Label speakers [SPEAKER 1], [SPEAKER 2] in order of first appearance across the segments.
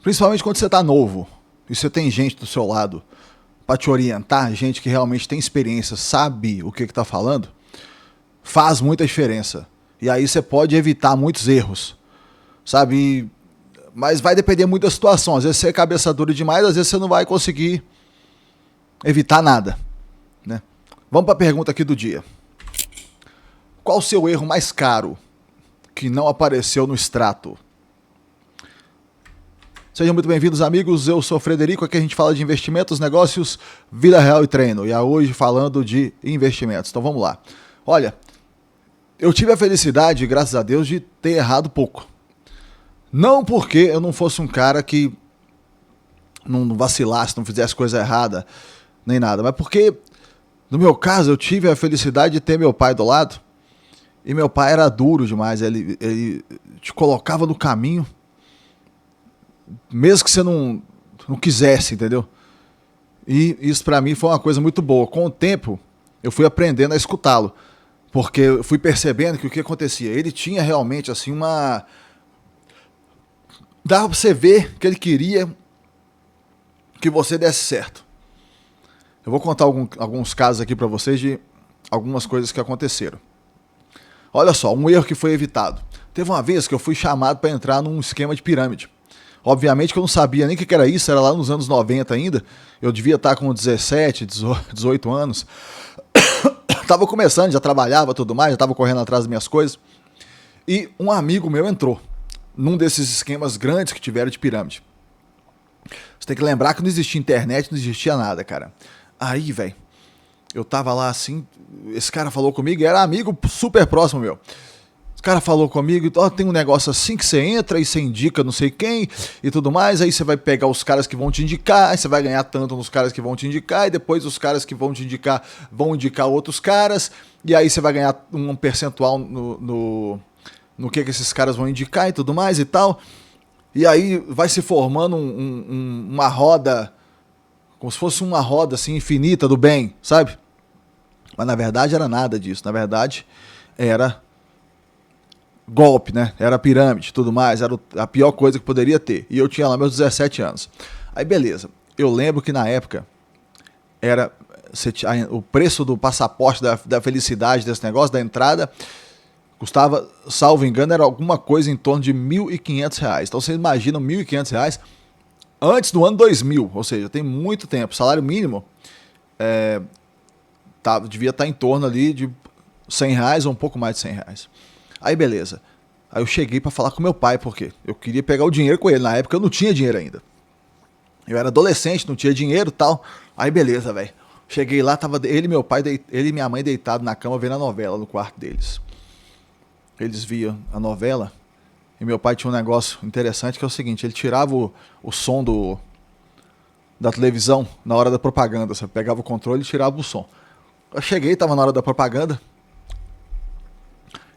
[SPEAKER 1] Principalmente quando você tá novo e você tem gente do seu lado para te orientar, gente que realmente tem experiência, sabe o que tá falando, faz muita diferença. E aí você pode evitar muitos erros, sabe? Mas vai depender muito da situação. Às vezes você é cabeça dura demais, às vezes você não vai conseguir evitar nada, né? Vamos para a pergunta aqui do dia. Qual o seu erro mais caro que não apareceu no extrato? Sejam muito bem-vindos, amigos. Eu sou o Frederico, aqui a gente fala de investimentos, negócios, vida real e treino. E hoje falando de investimentos. Então vamos lá. Olha, eu tive a felicidade, graças a Deus, de ter errado pouco. Não porque eu não fosse um cara que não vacilasse, não fizesse coisa errada, nem nada, mas porque, no meu caso, eu tive a felicidade de ter meu pai do lado, e meu pai era duro demais, ele te colocava no caminho, mesmo que você não quisesse, entendeu? E isso pra mim foi uma coisa muito boa. Com o tempo, eu fui aprendendo a escutá-lo, porque eu fui percebendo que o que acontecia, ele tinha realmente assim uma... Dava pra você ver que ele queria que você desse certo. Eu vou contar alguns casos aqui pra vocês de algumas coisas que aconteceram. Olha só, um erro que foi evitado. Teve uma vez que eu fui chamado para entrar num esquema de pirâmide. Obviamente que eu não sabia nem o que era isso, era lá nos anos 90 ainda. Eu devia estar com 17, 18 anos. Tava começando, já trabalhava tudo mais, já tava correndo atrás das minhas coisas. E um amigo meu entrou num desses esquemas grandes que tiveram de pirâmide. Você tem que lembrar que não existia internet, não existia nada, cara. Aí, velho, eu tava lá assim, esse cara falou comigo, era amigo super próximo meu. Esse cara falou comigo, ó, tem um negócio assim que você entra e você indica não sei quem e tudo mais, aí você vai pegar os caras que vão te indicar, aí você vai ganhar tanto nos caras que vão te indicar, e depois os caras que vão te indicar vão indicar outros caras, e aí você vai ganhar um percentual no que esses caras vão indicar e tudo mais e tal. E aí vai se formando uma roda, como se fosse uma roda assim infinita do bem, sabe? Mas na verdade era nada disso. Na verdade era golpe, né? Era pirâmide, tudo mais. Era a pior coisa que poderia ter. E eu tinha lá meus 17 anos. Aí beleza. Eu lembro que na época era o preço do passaporte da felicidade desse negócio, da entrada, custava, salvo engano, era alguma coisa em torno de R$1.500. Então vocês imaginam R$1.500 antes do ano 2000, ou seja, tem muito tempo. O salário mínimo devia estar em torno ali de R$100 ou um pouco mais de R$100. Aí beleza. Aí eu cheguei para falar com meu pai, porque eu queria pegar o dinheiro com ele. Na época eu não tinha dinheiro ainda. Eu era adolescente, não tinha dinheiro e tal. Aí beleza, velho. Cheguei lá, tava ele e meu pai, ele e minha mãe deitados na cama vendo a novela no quarto deles. Eles viam a novela e meu pai tinha um negócio interessante que é o seguinte, ele tirava o som da televisão na hora da propaganda, você pegava o controle e tirava o som. Eu cheguei, tava na hora da propaganda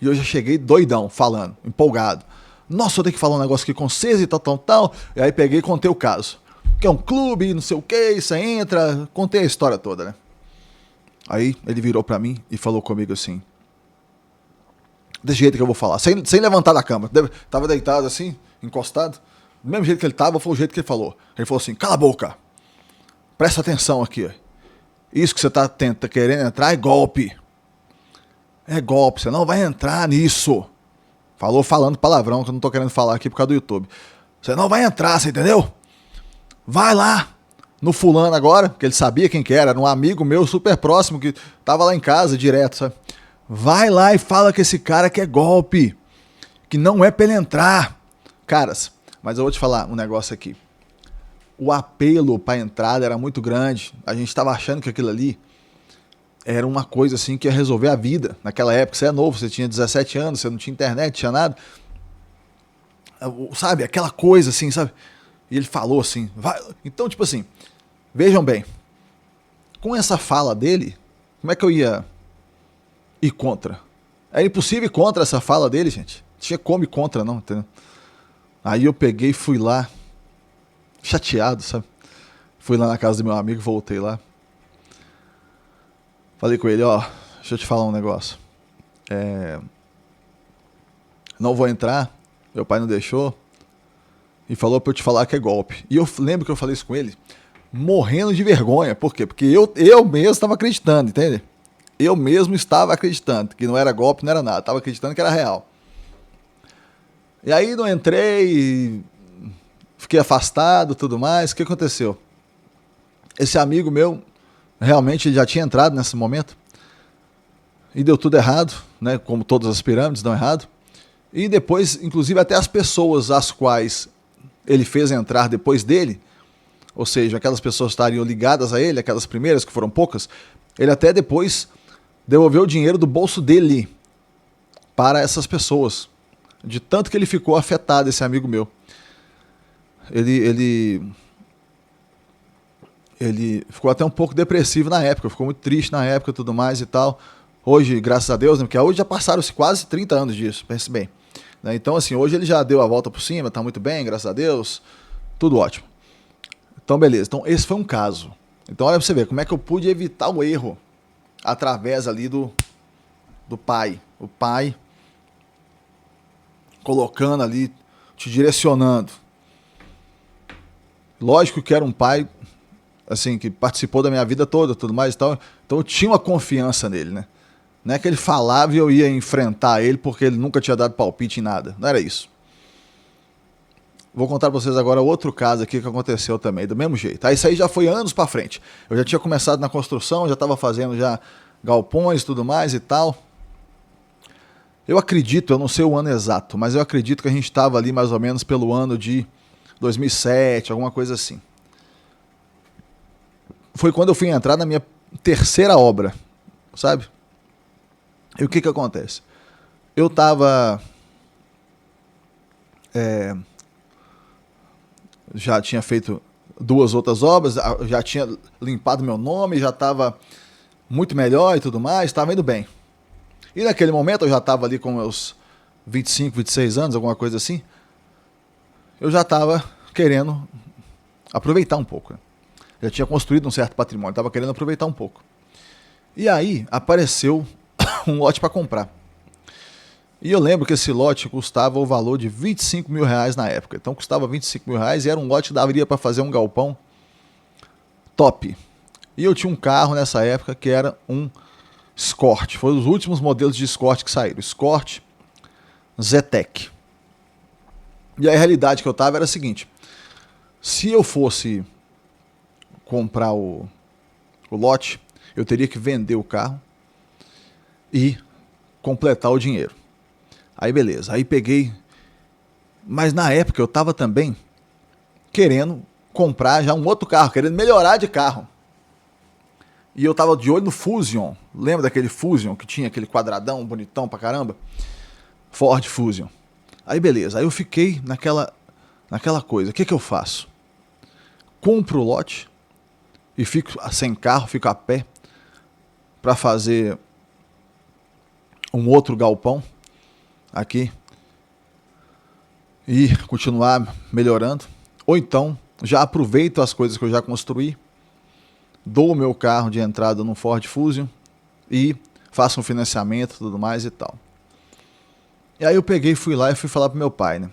[SPEAKER 1] e eu já cheguei doidão, falando, empolgado. Nossa, eu tenho que falar um negócio aqui com vocês e tal. E aí peguei e contei o caso. Que é um clube, não sei o que, você entra, contei a história toda, né? Aí ele virou pra mim e falou comigo assim, desse jeito que eu vou falar, sem levantar da cama. Tava deitado assim, encostado. Do mesmo jeito que ele tava, foi o jeito que ele falou. Ele falou assim, cala a boca. Presta atenção aqui. Isso que você tá querendo entrar é golpe. É golpe, você não vai entrar nisso. Falou falando palavrão, que eu não tô querendo falar aqui por causa do YouTube. Você não vai entrar, você entendeu? Vai lá no fulano agora, que ele sabia quem que era um amigo meu super próximo, que tava lá em casa direto, sabe? Vai lá e fala que esse cara que é golpe, que não é pra ele entrar. Caras, mas eu vou te falar um negócio aqui. O apelo pra entrada era muito grande. A gente tava achando que aquilo ali era uma coisa assim que ia resolver a vida. Naquela época você é novo, você tinha 17 anos, você não tinha internet, tinha nada. Sabe, aquela coisa assim, sabe? E ele falou assim, vai. Então, tipo assim, vejam bem, com essa fala dele, como é que eu ia ir contra? Era impossível ir contra essa fala dele, gente. Não tinha como ir contra, não, entendeu? Aí eu peguei e fui lá, chateado, sabe? Fui lá na casa do meu amigo, voltei lá. Falei com ele, ó, deixa eu te falar um negócio. Não vou entrar, meu pai não deixou. e falou pra eu te falar que é golpe. E eu lembro que eu falei isso com ele, morrendo de vergonha. Por quê? Porque eu mesmo estava acreditando, entende? Eu mesmo estava acreditando que não era golpe, não era nada. Estava acreditando que era real. E aí não entrei, fiquei afastado e tudo mais. O que aconteceu? Esse amigo meu, realmente ele já tinha entrado nesse momento. E deu tudo errado, né? Como todas as pirâmides dão errado. E depois, inclusive, até as pessoas às quais ele fez entrar depois dele, ou seja, aquelas pessoas estariam ligadas a ele, aquelas primeiras, que foram poucas, ele até depois devolveu o dinheiro do bolso dele para essas pessoas. De tanto que ele ficou afetado, esse amigo meu. Ele ficou até um pouco depressivo na época, ficou muito triste na época e tudo mais e tal. Hoje, graças a Deus, né, porque hoje já passaram-se quase 30 anos disso, pense bem. Então, assim, hoje ele já deu a volta por cima, tá muito bem, graças a Deus, tudo ótimo. Então, beleza. Então, esse foi um caso. Então, olha pra você ver, como é que eu pude evitar o erro através ali do pai. O pai colocando ali, te direcionando. Lógico que era um pai, assim, que participou da minha vida toda, tudo mais e tal. Então, eu tinha uma confiança nele, né? Não é que ele falava e eu ia enfrentar ele porque ele nunca tinha dado palpite em nada. Não era isso. Vou contar pra vocês agora outro caso aqui que aconteceu também, do mesmo jeito. Isso aí já foi anos pra frente. Eu já tinha começado na construção, já estava fazendo já galpões e tudo mais e tal. Eu acredito, eu não sei o ano exato, mas eu acredito que a gente estava ali mais ou menos pelo ano de 2007, alguma coisa assim. Foi quando eu fui entrar na minha terceira obra, sabe? E o que que acontece? Eu tava... já tinha feito 2 outras obras, já tinha limpado meu nome, já estava muito melhor e tudo mais, estava indo bem. E naquele momento eu já estava ali com meus 25, 26 anos, alguma coisa assim, eu já estava querendo aproveitar um pouco. Né? Já tinha construído um certo patrimônio, estava querendo aproveitar um pouco. E aí apareceu um lote para comprar. E eu lembro que esse lote custava o valor de 25 mil reais na época. Então custava 25 mil reais e era um lote que daria para fazer um galpão top. E eu tinha um carro nessa época que era um Escort. Foi os últimos modelos de Escort que saíram. Escort Zetec. E a realidade que eu tava era a seguinte. Se eu fosse comprar o lote, eu teria que vender o carro e completar o dinheiro. Aí beleza, aí peguei. Mas na época eu tava também querendo comprar já um outro carro, querendo melhorar de carro. E eu tava de olho no Fusion. Lembra daquele Fusion que tinha aquele quadradão bonitão pra caramba? Ford Fusion. Aí beleza, aí eu fiquei naquela coisa. O que eu faço? Compro o lote e fico sem carro, fico a pé pra fazer um outro galpão aqui e continuar melhorando, ou então já aproveito as coisas que eu já construí, dou o meu carro de entrada no Ford Fusion e faço um financiamento e tudo mais e tal. E aí eu peguei, fui lá e fui falar pro meu pai, né?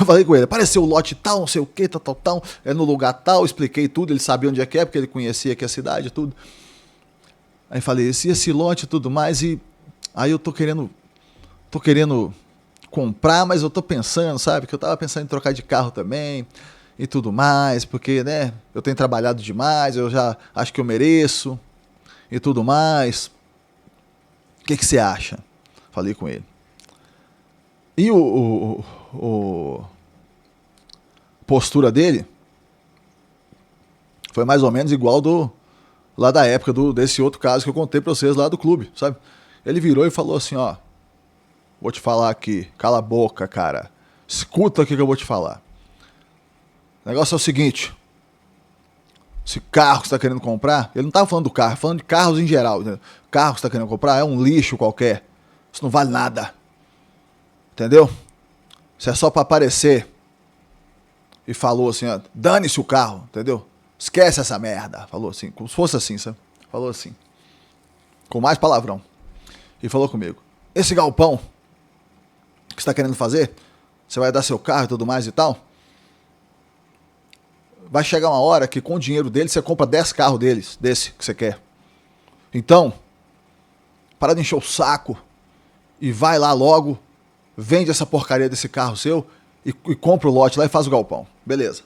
[SPEAKER 1] Falei com ele, apareceu o lote tal, não sei o que, tal, é no lugar tal, expliquei tudo, ele sabia onde é que é, porque ele conhecia aqui a cidade e tudo. Aí falei, esse lote e tudo mais, e aí eu tô querendo comprar, mas eu tô pensando, sabe, que eu tava pensando em trocar de carro também e tudo mais, porque, né, eu tenho trabalhado demais, eu já acho que eu mereço e tudo mais. O que você acha? Falei com ele. E o postura dele foi mais ou menos igual lá da época desse outro caso que eu contei pra vocês lá do clube, sabe? Ele virou e falou assim, ó, vou te falar aqui, cala a boca, cara. Escuta o que eu vou te falar. O negócio é o seguinte, esse carro que você tá querendo comprar, ele não tava falando do carro, falando de carros em geral, né? O carro que você tá querendo comprar é um lixo qualquer, isso não vale nada, entendeu? Isso é só pra aparecer. E falou assim, ó, dane-se o carro, entendeu? Esquece essa merda, falou assim, como se fosse assim, sabe? Falou assim, com mais palavrão. E falou comigo, esse galpão que você tá querendo fazer, você vai dar seu carro e tudo mais e tal. Vai chegar uma hora que com o dinheiro dele você compra 10 carros deles, desse que você quer. Então, para de encher o saco e vai lá logo, vende essa porcaria desse carro seu e compra o lote lá e faz o galpão. Beleza.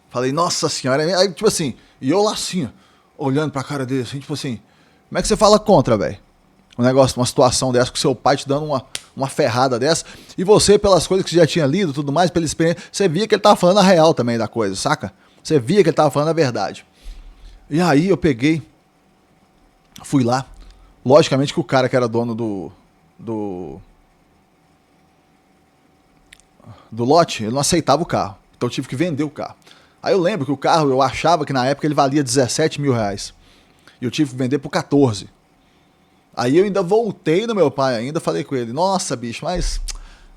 [SPEAKER 1] Falei, nossa senhora, aí tipo assim, e eu lá assim, olhando pra cara dele assim, tipo assim, como é que você fala contra, velho? Um negócio, uma situação dessa, com seu pai te dando uma ferrada dessa, e você, pelas coisas que você já tinha lido, tudo mais, pela experiência, você via que ele tava falando a real também da coisa, saca? Você via que ele tava falando a verdade. E aí eu peguei, fui lá, logicamente que o cara que era dono do lote, ele não aceitava o carro, então eu tive que vender o carro. Aí eu lembro que o carro, eu achava que na época ele valia 17 mil reais, e eu tive que vender por 14. Aí eu ainda voltei no meu pai ainda, falei com ele, nossa bicho, mas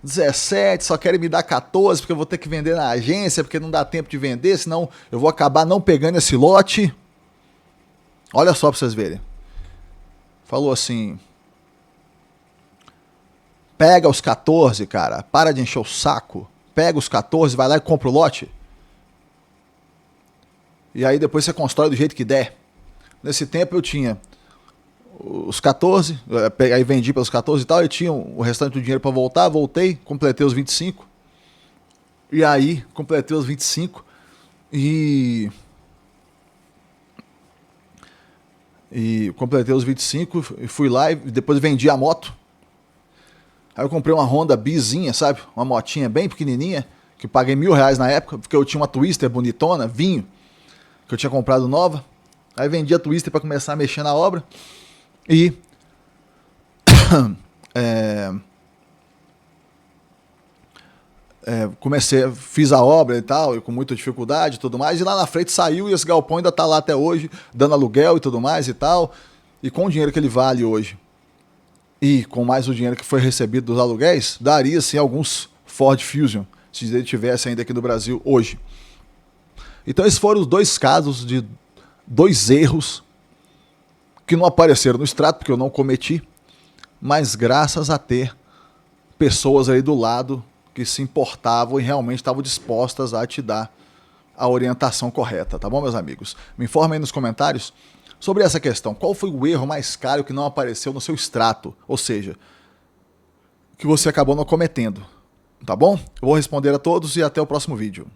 [SPEAKER 1] 17, só querem me dar 14 porque eu vou ter que vender na agência, porque não dá tempo de vender, senão eu vou acabar não pegando esse lote. Olha só pra vocês verem. Falou assim, pega os 14, cara, para de encher o saco, pega os 14, vai lá e compra o lote. E aí depois você constrói do jeito que der. Nesse tempo eu tinha os 14, aí vendi pelos 14 e tal, eu tinha o restante do dinheiro para voltar, voltei, completei os 25. E aí, completei os 25 e completei os 25 e fui lá e depois vendi a moto. Aí eu comprei uma Honda Bizinha, sabe? Uma motinha bem pequenininha, que eu paguei R$1.000 na época, porque eu tinha uma Twister bonitona, vinho, que eu tinha comprado nova. Aí vendi a Twister para começar a mexer na obra. E comecei, fiz a obra e tal, e com muita dificuldade e tudo mais, e lá na frente saiu e esse galpão ainda tá lá até hoje, dando aluguel e tudo mais e tal, e com o dinheiro que ele vale hoje, e com mais o dinheiro que foi recebido dos aluguéis, daria sim alguns Ford Fusion, se ele tivesse ainda aqui no Brasil hoje. Então esses foram os dois casos de dois erros que não apareceram no extrato, porque eu não cometi, mas graças a ter pessoas aí do lado que se importavam e realmente estavam dispostas a te dar a orientação correta, tá bom, meus amigos? Me informem aí nos comentários sobre essa questão. Qual foi o erro mais caro que não apareceu no seu extrato? Ou seja, que você acabou não cometendo, tá bom? Eu vou responder a todos e até o próximo vídeo.